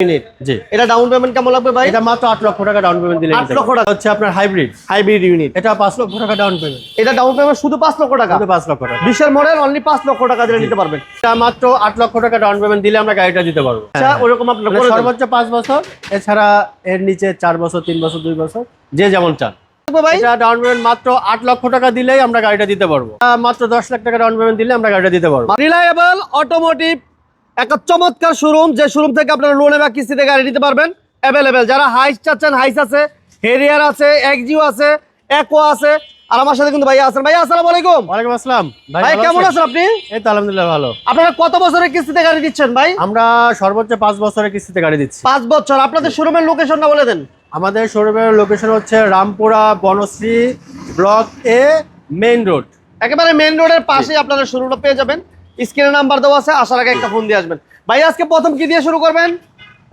Unit জি। এটা down payment কেমন লাগবে ভাই? এটা মাত্র 8 লক্ষ টাকা ডাউন পেমেন্ট দিলে 8 লক্ষ টাকা হচ্ছে আপনার হাইব্রিড ইউনিট। এটা 5 লক্ষ টাকা ডাউন পেমেন্ট। এটা ডাউন পেমেন্ট শুধু 5 লক্ষ টাকা, শুধু 5 লক্ষ টাকা। 20 এর মডেল অনলি 5 লক্ষ টাকা দিলে নিতে পারবেন। এটা মাত্র 8 লক্ষ টাকা ডাউন পেমেন্ট দিলে আমরা গাড়িটা দিতে পারবো। আচ্ছা ওরকম আপনারা মানে করে দেন। সর্বোচ্চ 5 বছর, এছাড়া এর নিচে 4 বছর, 3 বছর, 2 বছর, যে যেমন চান। ভাই এটা ডাউন পেমেন্ট মাত্র 8 লক্ষ টাকা দিলেই আমরা গাড়িটা দিতে পারবো। মাত্র 10 লাখ টাকা ডাউন পেমেন্ট দিলে আমরা গাড়িটা দিতে পারবো। রিলায়েবল অটোমোটিভ একটা চমৎকার শোরুম, যে শোরুম থেকে আপনারা লোনে বা কিস্তিতে গাড়ি নিতে পারবেন। অ্যাভেলেবেল যারা হাইস চাচ্ছেন হাইস আছে, হেরিয়ার আছে, এক্সিও আছে, একোয়া আছে। আর আমার সাথে কিন্তু ভাইয়া আছেন। ভাইয়া আসসালামু আলাইকুম। ওয়ালাইকুম আসসালাম। ভাই ভালো কেমন আছেন? আছেন আপনি? এই তো আলহামদুলিল্লাহ ভালো। আপনারা কত বছরের কিস্তিতে গাড়ি দিচ্ছেন ভাই? আমরা সর্বোচ্চ 5 বছরের কিস্তিতে গাড়ি দিচ্ছি। 5 বছর। আপনাদের শোরুমের লোকেশনটা বলে দেন। আমাদের শোরুমের লোকেশন হচ্ছে Rampura Banasree block A, main road. একেবারে মেইন রোডের পাশেই আপনারা শোরুমটা পেয়ে যাবেন। স্ক্রিনে নাম্বার দেওয়া আছে, আসার আগে একটা ফোন দিয়ে আসবেন। ভাই আজকে প্রথম কি দিয়ে শুরু করবেন?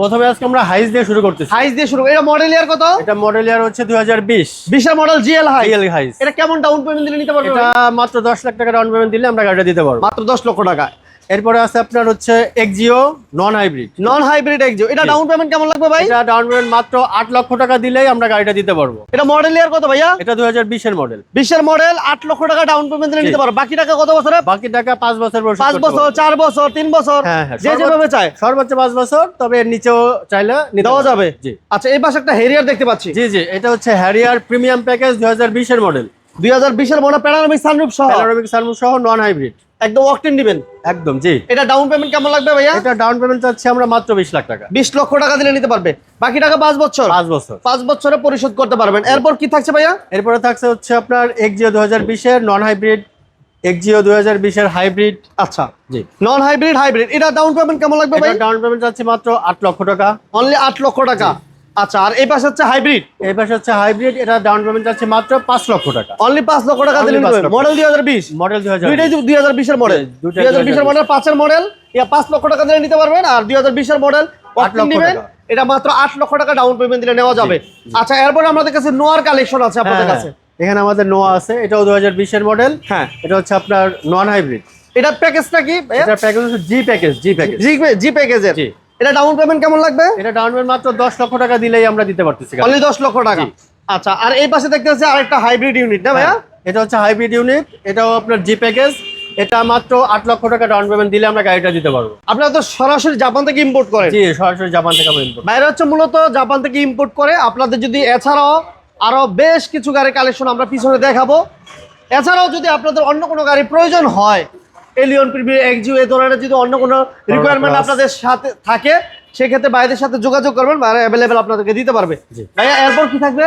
প্রথমে আজকে আমরা হাইস দিয়ে শুরু করতেছি। হাইস দিয়ে শুরু। এটা মডেল ইয়ার কত? এটা মডেল ইয়ার হচ্ছে 2020 20 এর মডেল জিএল হাইস। রিয়েল হাইস। এটা কেমন ডাউন পেমেন্ট দিলে নিতে পারবেন? এটা মাত্র 10 লাখ টাকা ডাউন পেমেন্ট দিলে আমরা গাড়িটা দিতে পারবো। মাত্র 10 লক্ষ টাকা। এরপরে আছে আপনার হচ্ছে Axio non hybrid. Non hybrid Axio. এটা ডাউন পেমেন্ট কেমন লাগবে ভাই? এটা ডাউন পেমেন্ট মাত্র 8 লক্ষ টাকা দিলেই আমরা গাড়িটা দিতে পারবো। এটা মডেল ইয়ার কত ভাইয়া? এটা 2020 এর মডেল। 20 এর মডেল 8 লক্ষ টাকা ডাউন পেমেন্ট দিলে নিতে পারবো। বাকি টাকা কত বছরে? বাকি টাকা 5 বছর পরিশোধ 5 করতে বছর, পারবো। 4 বছর, 3 বছর, হ্যাঁ, হ্যাঁ, যে যেভাবে চায় সর্বোচ্চ 5 বছর, তবে এর নিচেও চাইলে নিতে দেওয়া যাবে। জি আচ্ছা এই পাশে একটা হেরিয়ার দেখতে পাচ্ছি। জি জি, এটা হচ্ছে হ্যারিয়ার প্রিমিয়াম প্যাকেজ 2020 এর মডেল। 2020 এর মডেল, প্যানোরামিক সানরুফ সহ, প্যানোরামিক সানরুফ সহ, নন হাইব্রিড একদম অকটেন দিবেন। একদম। জি। এটা ডাউন পেমেন্ট কেমন লাগবে ভাইয়া? এটা ডাউন পেমেন্ট চাচ্ছি আমরা মাত্র 20 লাখ টাকা। 20 লক্ষ টাকা দিলে নিতে পারবে। বাকি টাকা 5 বছর। 5 বছর। 5 বছরে পরিশোধ করতে পারবেন। এরপর কি থাকছে ভাইয়া? এরপরে থাকছে হচ্ছে আপনার এক্সিও 2020 এর নন হাইব্রিড, এক্সিও 2020 এর হাইব্রিড। আচ্ছা জি। Non hybrid hybrid. এটা ডাউন পেমেন্ট কেমন লাগবে ভাই? এটা ডাউন পেমেন্ট চাচ্ছি মাত্র 8 লক্ষ টাকা। অনলি 8 লক্ষ টাকা। আচ্ছা আর এই পাশে হচ্ছে হাইব্রিড। এই পাশে হচ্ছে হাইব্রিড, এটা ডাউন পেমেন্ট চাচ্ছি মাত্র 5 লক্ষ টাকা। অনলি 5 লক্ষ টাকা দিলে Only নিতে 5 পারবে। লক্ষ। মডেল 2020। মডেল 2020। দুইটাই 2020 এর মডেল। দুইটাই 2020 এর মডেল 5 এর মডেল। ইয়া 5 লক্ষ টাকা দিলে নিতে পারবেন। আর 2020 এর মডেল 8 লক্ষ নেবেন, টাকা। এটা মাত্র 8 লক্ষ টাকা ডাউন পেমেন্ট দিলে নেওয়া যাবে। আচ্ছা এরপর আমাদের কাছে নোয়ার কালেকশন আছে আপনাদের কাছে। এখানে আমাদের নোয়া আছে, এটাও 2020 এর মডেল। হ্যাঁ এটা হচ্ছে আপনার নন হাইব্রিড। এটা প্যাকেজটা কি? এটা প্যাকেজ হচ্ছে জি প্যাকেজ। জি প্যাকেজ। জি প্যাকেজের। জি। এটা ডাউন পেমেন্ট কেমন লাগবে? এটা ডাউন পেমেন্ট মাত্র 10 লক্ষ টাকা দিলেই আমরা দিতে পারতেছি। অনলি 10 লক্ষ টাকা। জি। আচ্ছা আর এই পাশে দেখতে পাচ্ছি আরেকটা হাইব্রিড ইউনিট না ভাইয়া? এটা হচ্ছে হাইব্রিড ইউনিট, এটাও আপনার জি প্যাকেজ। এটা মাত্র 8 লক্ষ টাকা ডাউন পেমেন্ট দিলে আমরা গাড়িটা দিতে পারবো। আপনারা তো সরাসরি জাপান থেকে ইম্পোর্ট করেন। জি, সরাসরি জাপান থেকে আমরা ইম্পোর্ট। বাইরে হচ্ছে মূলত জাপান থেকে ইম্পোর্ট করে। আপনাদের যদি এছাড়াও আরো বেশ কিছু গাড়ির কালেকশন আমরা পিছনে দেখাবো। এছাড়াও যদি আপনাদের অন্য কোনো গাড়ি প্রয়োজন হয়, এলিয়ন, প্রিমিয়ার, এক্সিও, এই ধরনের যদি অন্য কোনো রিকোয়ারমেন্ট আপনাদের সাথে থাকে, সেক্ষেত্রে বাইরের সাথে যোগাযোগ করবেন, বাইরে অ্যাভেলেবেল আপনাদেরকে দিতে পারবে। জি। ভাইয়া এরপর কি থাকবে?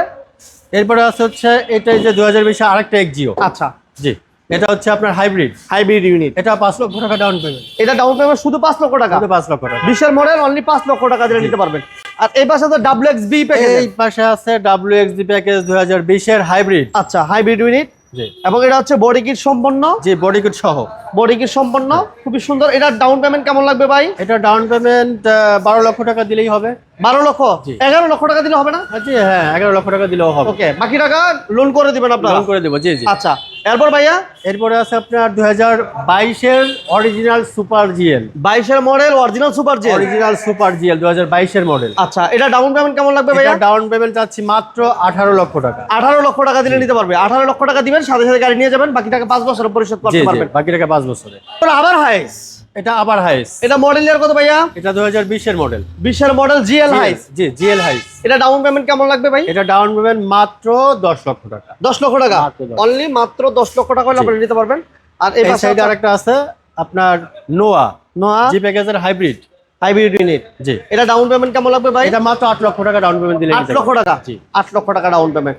এরপরে আছে হচ্ছে এটাই যে 2020 আরেকটা এক্সিও। আচ্ছা জি। এটা হচ্ছে আপনার হাইব্রিড ইউনিট। এটা 5 লক্ষ টাকা ডাউন পেমেন্ট। এটা ডাউন পেমেন্ট শুধু 5 লক্ষ টাকা। শুধু 5 লক্ষ টাকা। 20 এর মডেল অনলি 5 লক্ষ টাকা দিলে নিতে পারবেন। আর এই পাশে তো WXB প্যাকেজ। এই পাশে আছে WXB প্যাকেজ 2020 এর হাইব্রিড। আচ্ছা হাইব্রিড ইউনিট। জি। এবং এটা হচ্ছে বডি কিট সম্পন্ন। জি, বডি কিট সহ। বডি কিট সম্পন্ন, খুবই সুন্দর। এটা ডাউন পেমেন্ট কেমন লাগবে ভাই? এটা ডাউন পেমেন্ট 12 লক্ষ টাকা দিলেই হবে। 12 লক্ষ? জি। 11 লক্ষ টাকা দিলে হবে না? জি হ্যাঁ, 11 লক্ষ টাকা দিলেও হবে। ওকে, বাকি টাকা লোন করে দিবেন আপনারা? লোন করে দেবো। জি জি। আচ্ছা এরপর ভাইয়া এরপরে আছে আপনার 2022 এর অরিজিনাল সুপার জিএল। 22 এর model original super GL. Original super GL 2022 এর মডেল। আচ্ছা এটা ডাউন পেমেন্ট কেমন লাগবে ভাইয়া? এটা ডাউন পেমেন্ট চাচ্ছি মাত্র 18 লক্ষ টাকা। 18 লক্ষ টাকা দিলে নিতে পারবে। 18 লক্ষ টাকা দিবেন, সাথে সাথে গাড়ি নিয়ে যাবেন, বাকি টাকা 5 বছরে পরিশোধ জি করতে জি, পারবেন। বাকি টাকা 5 বছরে। তারপর আবার হাইস। এটা আবার হাইস। এটা মডেল ইয়ার কত ভাইয়া? এটা 2020 এর মডেল। 20 এর মডেল জিএল হাইস। জি, জিএল হাইস। এটা ডাউন পেমেন্ট কেমন লাগবে ভাই? এটা ডাউন পেমেন্ট মাত্র 10 লক্ষ টাকা। 10 লক্ষ টাকা। মাত্র 10। অনলি মাত্র 10 লক্ষ টাকা হলে আপনি নিতে পারবেন। আর এই এই পাশে সাইডে আরেকটা আছে আপনার নোয়া নোয়া জি প্যাকেজের হাইব্রিড। Hybrid unit. জি। এটা ডাউন পেমেন্ট কেমন লাগবে ভাই? এটা মাত্র 8 লক্ষ টাকা ডাউন পেমেন্ট দিলে 8 লক্ষ টাকা। জি। 8 লক্ষ টাকা ডাউন পেমেন্ট।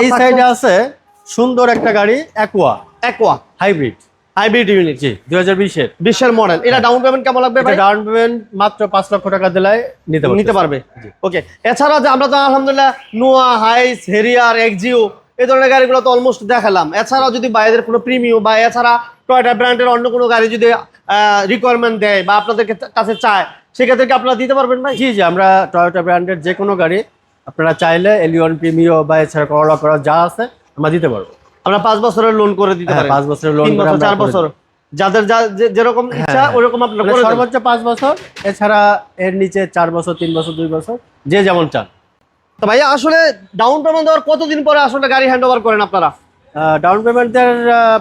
এই সাইডে আছে সুন্দর একটা গাড়ি Aqua Aqua hybrid. Hybrid unit. জি, 2020 এর। 20 এর মডেল। এটা ডাউন পেমেন্ট কেমন লাগবে ভাই? এটা ডাউন পেমেন্ট মাত্র 5 লক্ষ টাকা দিলে নিতে পারবে। জি। ওকে, এছাড়া যে আমরা তো আলহামদুলিল্লাহ নোয়া, হাইস, হেরিয়ার, এক্সিও এই ধরনের গাড়িগুলো তো অলমোস্ট দেখালাম। এছাড়াও যদি বাইরের কোনো প্রিমিয়াম বা এছাড়া টয়োটা ব্র্যান্ডের অন্য কোনো গাড়ি যদি রিকোয়ারমেন্ট দেয় বা আপনাদের কাছে চায়, সেক্ষেত্রে কি আপনারা দিতে পারবেন ভাই? জি জি, আমরা টয়োটা ব্র্যান্ডের যে কোনো গাড়ি আপনারা চাইলে এলিয়ন, প্রিমিও বা এছাড়া করলা যা আছে আমরা দিতে পারবো। আমরা 5 বছরের লোন করে দিতে পারি। 5 বছরের লোন 3 করে বছর, আমরা 4 বছর। যাদের যেরকম ইচ্ছা ওরকম আপনারা মানে করে দেন। সর্বোচ্চ 5 বছর, এছাড়া এর নিচে 4 বছর, 3 বছর, 2 বছর, যে যেমন চান। তো ভাইয়া আসলে ডাউন পেমেন্ট দেওয়ার কতদিন পরে আসলে গাড়ি হ্যান্ড ওভার করেন আপনারা? ডাউন পেমেন্টের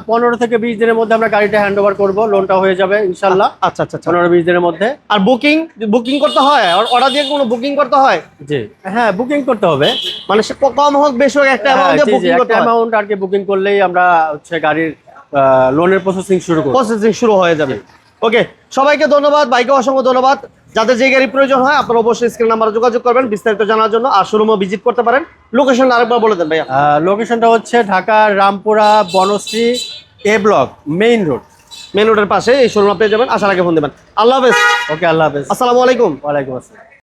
15 থেকে 20 দিনের মধ্যে আমরা গাড়িটা হ্যান্ড ওভার করবো, লোনটা হয়ে যাবে ইনশাল্লাহ। আচ্ছা আচ্ছা আচ্ছা। 15-20 দিনের মধ্যে। আর বুকিং করতে হয়, অর্ডার দিয়ে কোনো বুকিং করতে হয়? জি হ্যাঁ, বুকিং করতে হবে। মানে সে কম হোক বেশি হোক একটা অ্যামাউন্ট দিয়ে বুকিং করতে হয়। অ্যামাউন্ট আর কি বুকিং করলেই আমরা হচ্ছে গাড়ির লোনের প্রসেসিং শুরু করব। প্রসেসিং শুরু হয়ে যাবে। ওকে, সবাইকে ধন্যবাদ, ভাইকে অসংখ্য ধন্যবাদ। যাদের যে গাড়ি প্রয়োজন হয় আপনারা অবশ্যই স্ক্রিন নাম্বারে যোগাযোগ করবেন বিস্তারিত জানার জন্য। আর শোরুমও ভিজিট করতে পারেন। লোকেশন আরেকবার বলে দেন ভাইয়া। লোকেশনটা হচ্ছে ঢাকার রামপুরা বনশ্রী এ ব্লক মেইন রোড। মেন রোডের পাশে এই শোরুম পেয়ে যাবেন। আসার আগে ফোন দেবেন। আল্লাহ হাফেজ। ওকে, আল্লাহ হাফেজ। আসসালামু আলাইকুম। ওয়ালাইকুম আসসালাম।